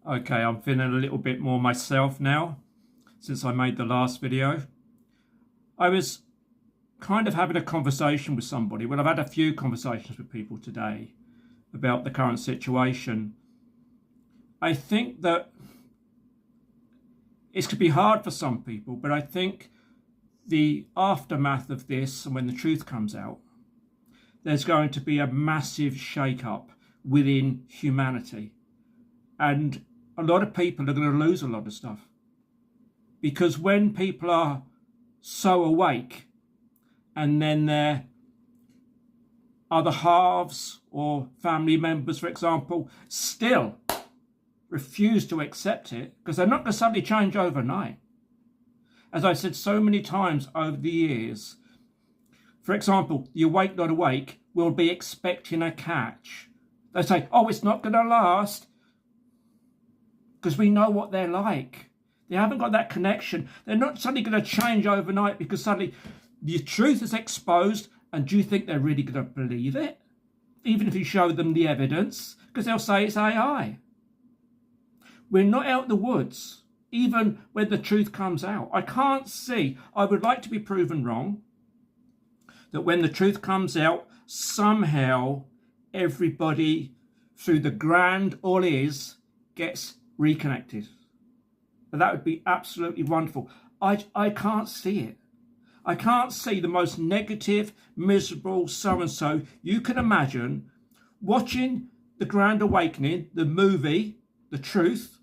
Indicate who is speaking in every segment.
Speaker 1: Okay, I'm feeling a little bit more myself now since I made the last video. I was kind of having a conversation with somebody. Well, I've had a few conversations with people today about the current situation. I think that it's going to be hard for some people, but I think the aftermath of this and when the truth comes out, there's going to be a massive shake-up within humanity. And a lot of people are going to lose a lot of stuff. Because when people are so awake and then their other halves or family members, for example, still refuse to accept it, because they're not going to suddenly change overnight. As I've said so many times over the years, for example, the awake not awake will be expecting a catch. They say, oh, it's not going to last, because we know what they're like. They haven't got that connection. They're not suddenly going to change overnight because suddenly the truth is exposed. And do you think they're really going to believe it? Even if you show them the evidence, because they'll say it's AI. We're not out the woods, even when the truth comes out. I can't see. I would like to be proven wrong that when the truth comes out, somehow everybody through the grand all is gets reconnected. But that would be absolutely wonderful. I can't see it. I can't see the most negative, miserable so-and-so you can imagine watching The Grand Awakening, the movie, The Truth,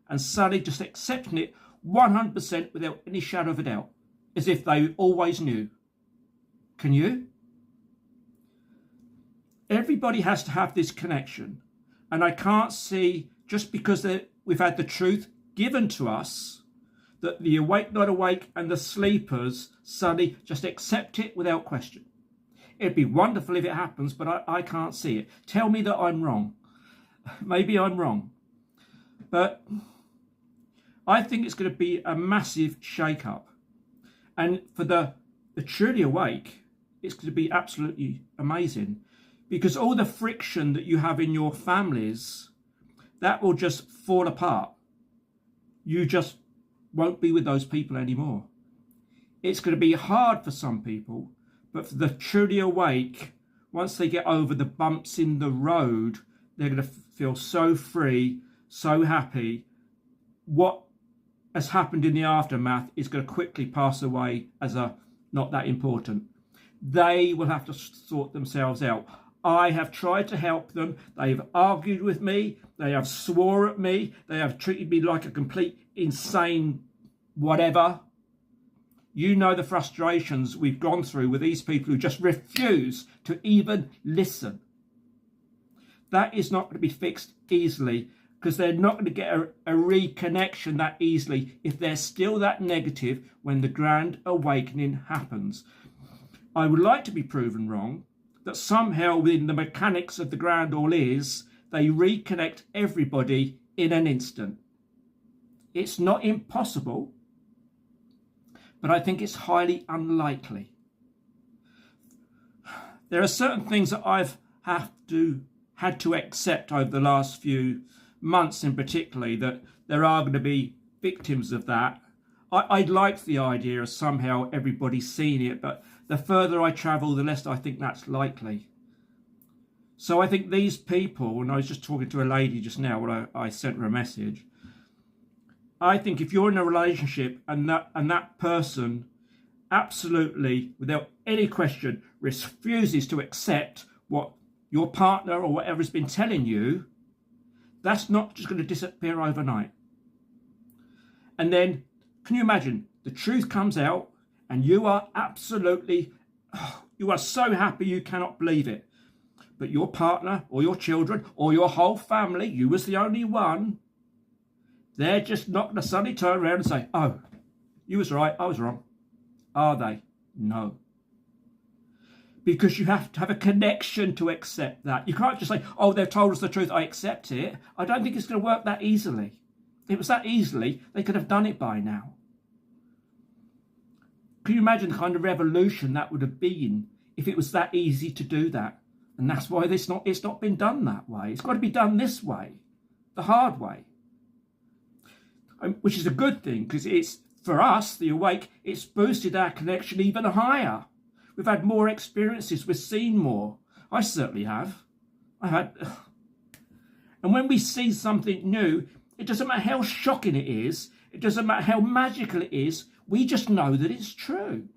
Speaker 1: and suddenly just accepting it 100% without any shadow of a doubt, as if they always knew. Can you? Everybody has to have this connection. And I can't see, just because we've had the truth given to us, that the awake not awake and the sleepers suddenly just accept it without question. It'd be wonderful if it happens, but I can't see it. Tell me that I'm wrong. Maybe I'm wrong. But I think it's going to be a massive shake-up. And for the truly awake, it's going to be absolutely amazing. Because all the friction that you have in your families, that will just fall apart. You just won't be with those people anymore. It's going to be hard for some people, but for the truly awake, once they get over the bumps in the road, they're going to feel so free, so happy. What has happened in the aftermath is going to quickly pass away as not that important. They will have to sort themselves out. I have tried to help them. They've argued with me. They have swore at me. They have treated me like a complete insane whatever. You know the frustrations we've gone through with these people who just refuse to even listen. That is not going to be fixed easily, because they're not going to get a reconnection that easily if they're still that negative when the Grand Awakening happens. I would like to be proven wrong, that somehow within the mechanics of the Grand All Is, they reconnect everybody in an instant. It's not impossible, but I think it's highly unlikely. There are certain things that I've had to accept over the last few months in particular, that there are going to be victims of that. I like the idea of somehow everybody seeing it, but the further I travel, the less I think that's likely. So I think these people, and I was just talking to a lady just now when I sent her a message, I think if you're in a relationship and that person absolutely, without any question, refuses to accept what your partner or whatever has been telling you, that's not just going to disappear overnight. And then, can you imagine, the truth comes out and you are absolutely, you are so happy you cannot believe it. But your partner or your children or your whole family, you was the only one, they're just not going to suddenly turn around and say, oh, you was right, I was wrong. Are they? No. Because you have to have a connection to accept that. You can't just say, oh, they've told us the truth, I accept it. I don't think it's going to work that easily. If it was that easily, they could have done it by now. Can you imagine the kind of revolution that would have been if it was that easy to do that? And that's why it's not been done that way. It's got to be done this way, the hard way. which is a good thing, because it's, for us, the awake, it's boosted our connection even higher. We've had more experiences, we've seen more. I certainly have. And when we see something new, it doesn't matter how shocking it is, it doesn't matter how magical it is, we just know that it's true.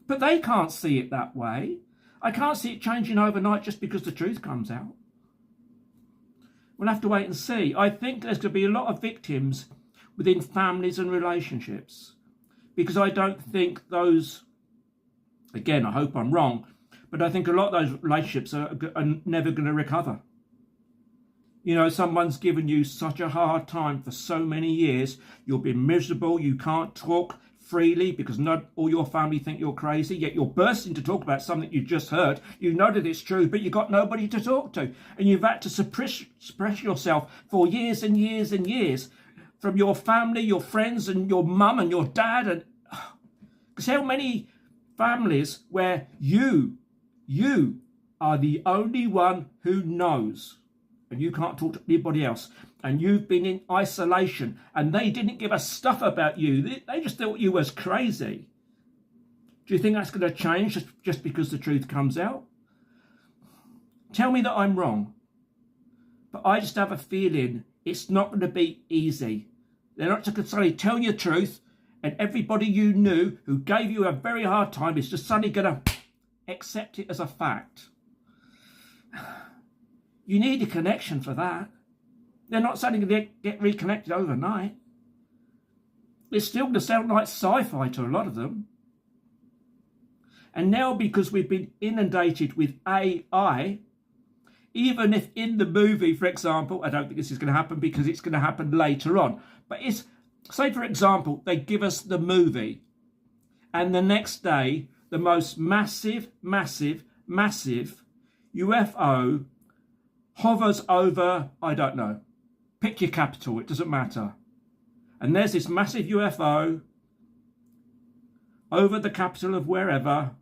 Speaker 1: But they can't see it that way. I can't see it changing overnight just because the truth comes out. We'll have to wait and see. I think there's going to be a lot of victims within families and relationships, because I don't think those, again, I hope I'm wrong, but I think a lot of those relationships are never going to recover. You know, someone's given you such a hard time for so many years, you've been miserable, you can't talk freely because not all your family think you're crazy, yet you're bursting to talk about something you just heard. You know that it's true, but you've got nobody to talk to. And you've had to suppress yourself for years and years and years from your family, your friends, and your mum and your dad. And because how many families where you are the only one who knows, and you can't talk to anybody else, and you've been in isolation, and they didn't give a stuff about you. They just thought you was crazy. Do you think that's going to change just because the truth comes out? Tell me that I'm wrong. But I just have a feeling it's not going to be easy. They're not going to suddenly tell you the truth, and everybody you knew who gave you a very hard time is just suddenly going to accept it as a fact. You need a connection for that. They're not suddenly going to get reconnected overnight. It's still going to sound like sci-fi to a lot of them. And now, because we've been inundated with AI, even if in the movie, for example, I don't think this is going to happen because it's going to happen later on, but it's, say for example, they give us the movie, and the next day, the most massive UFO hovers over, I don't know, pick your capital, it doesn't matter. And there's this massive UFO over the capital of wherever,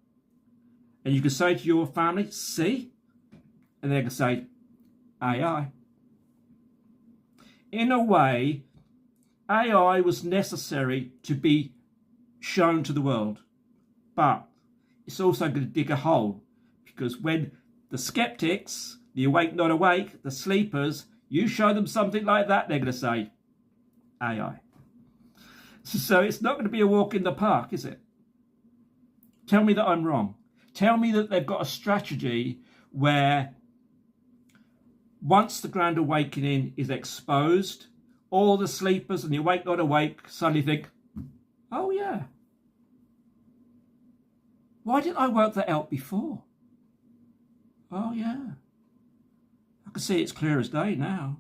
Speaker 1: and you can say to your family, see? And they can say, AI. In a way, AI was necessary to be shown to the world, but it's also going to dig a hole, because when the skeptics, the awake, not awake, the sleepers, you show them something like that, they're going to say, AI. So it's not going to be a walk in the park, is it? Tell me that I'm wrong. Tell me that they've got a strategy where once the Grand Awakening is exposed, all the sleepers and the awake, not awake suddenly think, oh yeah, why didn't I work that out before? Oh yeah, I can see it's clear as day now.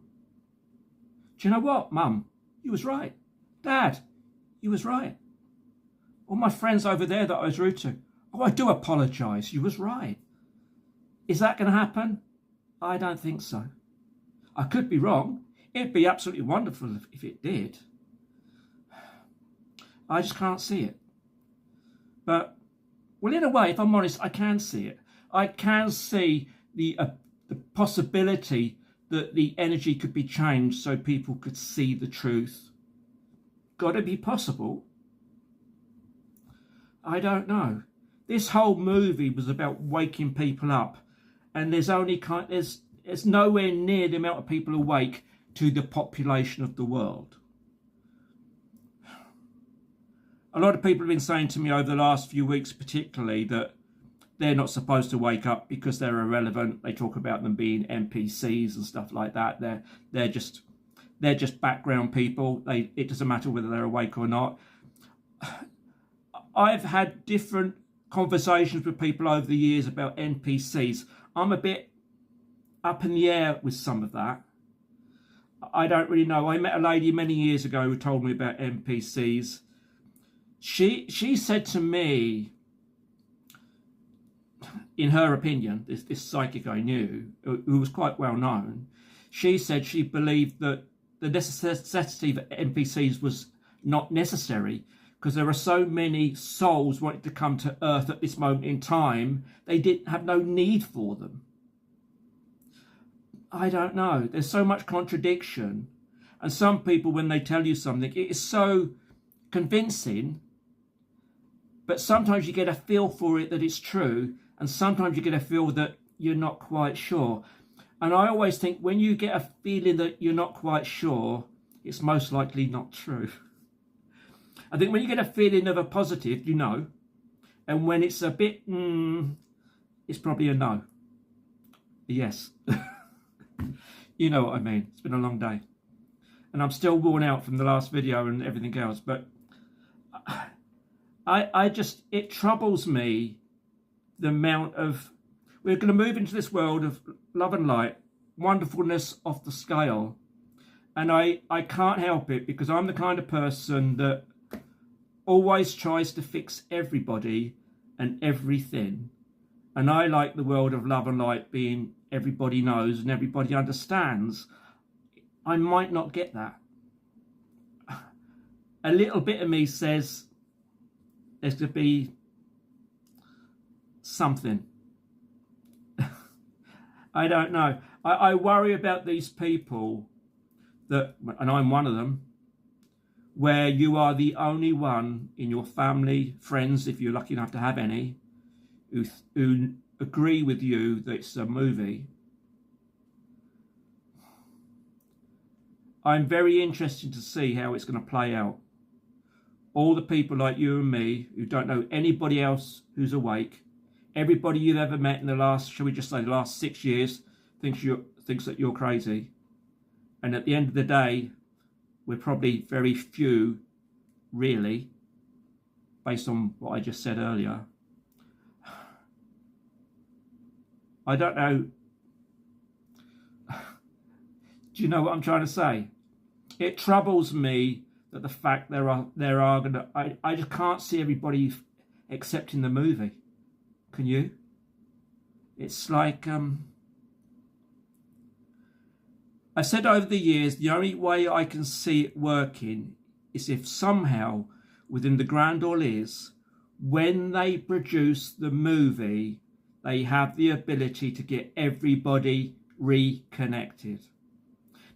Speaker 1: Do you know what, Mum? You was right. Dad, you was right. All my friends over there that I was rude to, oh, I do apologise, you was right. Is that going to happen? I don't think so. I could be wrong. It'd be absolutely wonderful if it did. I just can't see it. But, well, in a way, if I'm honest, I can see it. I can see the possibility that the energy could be changed so people could see the truth. Got to be possible. I don't know. This whole movie was about waking people up, and there's nowhere near the amount of people awake to the population of the world. A lot of people have been saying to me over the last few weeks particularly that they're not supposed to wake up because they're irrelevant. They talk about them being NPCs and stuff like that. They're just background people. It doesn't matter whether they're awake or not. I've had different conversations with people over the years about NPCs. I'm a bit up in the air with some of that. I don't really know. I met a lady many years ago who told me about NPCs. She said to me, in her opinion, this psychic I knew, who was quite well known, she said she believed that the necessity for NPCs was not necessary because there are so many souls wanting to come to Earth at this moment in time, they didn't have no need for them. I don't know. There's so much contradiction. And some people, when they tell you something, it is so convincing, but sometimes you get a feel for it that it's true, and sometimes you get a feel that you're not quite sure. And I always think when you get a feeling that you're not quite sure, it's most likely not true. I think when you get a feeling of a positive, you know, and when it's a bit, it's probably a no. Yes. You know what I mean. It's been a long day. And I'm still worn out from the last video and everything else. But I just, it troubles me the amount of, we're going to move into this world of love and light, wonderfulness off the scale. And I can't help it, because I'm the kind of person that always tries to fix everybody and everything. And I like the world of love and light being everybody knows and everybody understands. I might not get that. A little bit of me says there's going to be something. I don't know. I worry about these people that, and I'm one of them, where you are the only one in your family, friends, if you're lucky enough to have any, who agree with you that it's a movie. I'm very interested to see how it's going to play out. All the people like you and me who don't know anybody else who's awake, everybody you've ever met in the last, shall we just say, the last 6 years, thinks that you're crazy. And at the end of the day, we're probably very few, really, based on what I just said earlier. I don't know. Do you know what I'm trying to say? It troubles me that the fact there are gonna. I just can't see everybody accepting the movie. Can you? It's like I said over the years, the only way I can see it working is if somehow within the Grand Orleans, when they produce the movie, they have the ability to get everybody reconnected.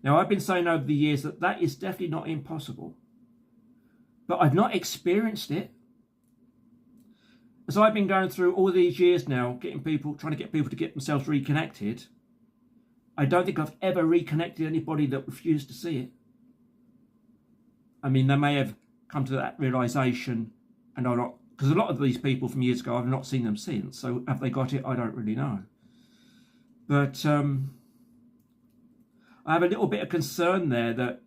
Speaker 1: Now, I've been saying over the years that that is definitely not impossible, but I've not experienced it. As I've been going through all these years now, trying to get people to get themselves reconnected, I don't think I've ever reconnected anybody that refused to see it. I mean, they may have come to that realization and are not, because a lot of these people from years ago, I've not seen them since. So have they got it? I don't really know. But I have a little bit of concern there that,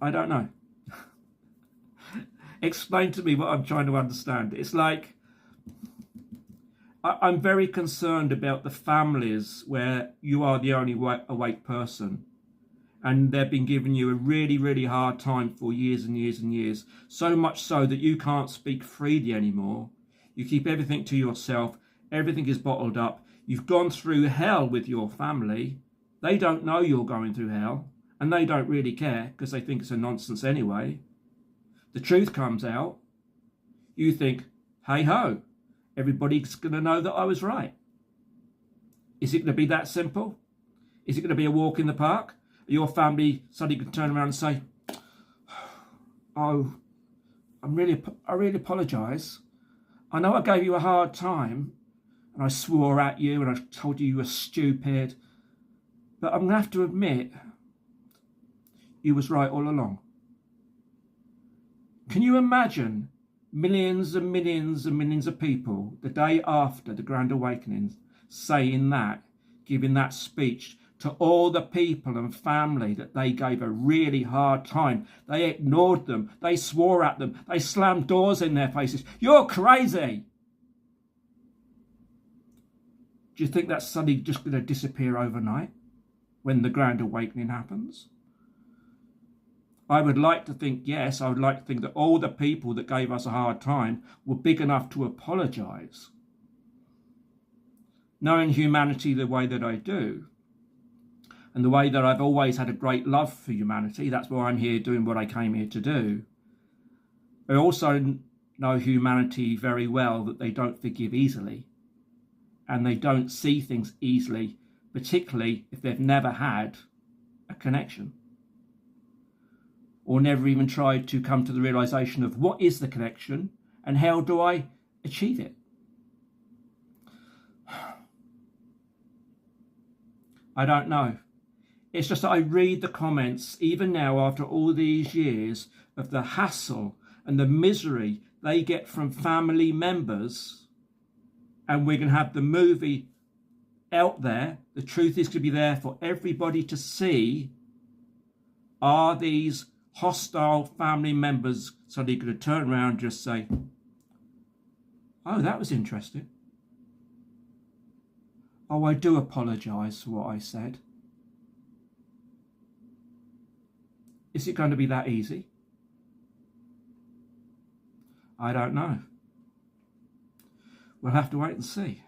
Speaker 1: I don't know. Explain to me what I'm trying to understand. It's like, I'm very concerned about the families where you are the only awake person, and they've been giving you a really, really hard time for years and years and years. So much so that you can't speak freely anymore. You keep everything to yourself. Everything is bottled up. You've gone through hell with your family. They don't know you're going through hell, and they don't really care because they think it's a nonsense anyway. The truth comes out. You think, hey ho, everybody's going to know that I was right. Is it going to be that simple? Is it going to be a walk in the park? Your family suddenly can turn around and say, oh, I really apologise. I know I gave you a hard time and I swore at you and I told you were stupid, but I'm going to have to admit you was right all along. Can you imagine millions and millions and millions of people the day after the Grand Awakening saying that, giving that speech to all the people and family that they gave a really hard time? They ignored them. They swore at them. They slammed doors in their faces. You're crazy. Do you think that's suddenly just going to disappear overnight when the Grand Awakening happens? I would like to think, yes, I would like to think that all the people that gave us a hard time were big enough to apologise. Knowing humanity the way that I do, and the way that I've always had a great love for humanity, that's why I'm here doing what I came here to do. I also know humanity very well, that they don't forgive easily, and they don't see things easily, particularly if they've never had a connection, or never even tried to come to the realization of what is the connection and how do I achieve it. I don't know. It's just that I read the comments, even now after all these years, of the hassle and the misery they get from family members. And we're going to have the movie out there. The truth is going to be there for everybody to see. Are these hostile family members suddenly going to turn around and just say, oh, that was interesting. Oh, I do apologise for what I said. Is it going to be that easy? I don't know. We'll have to wait and see.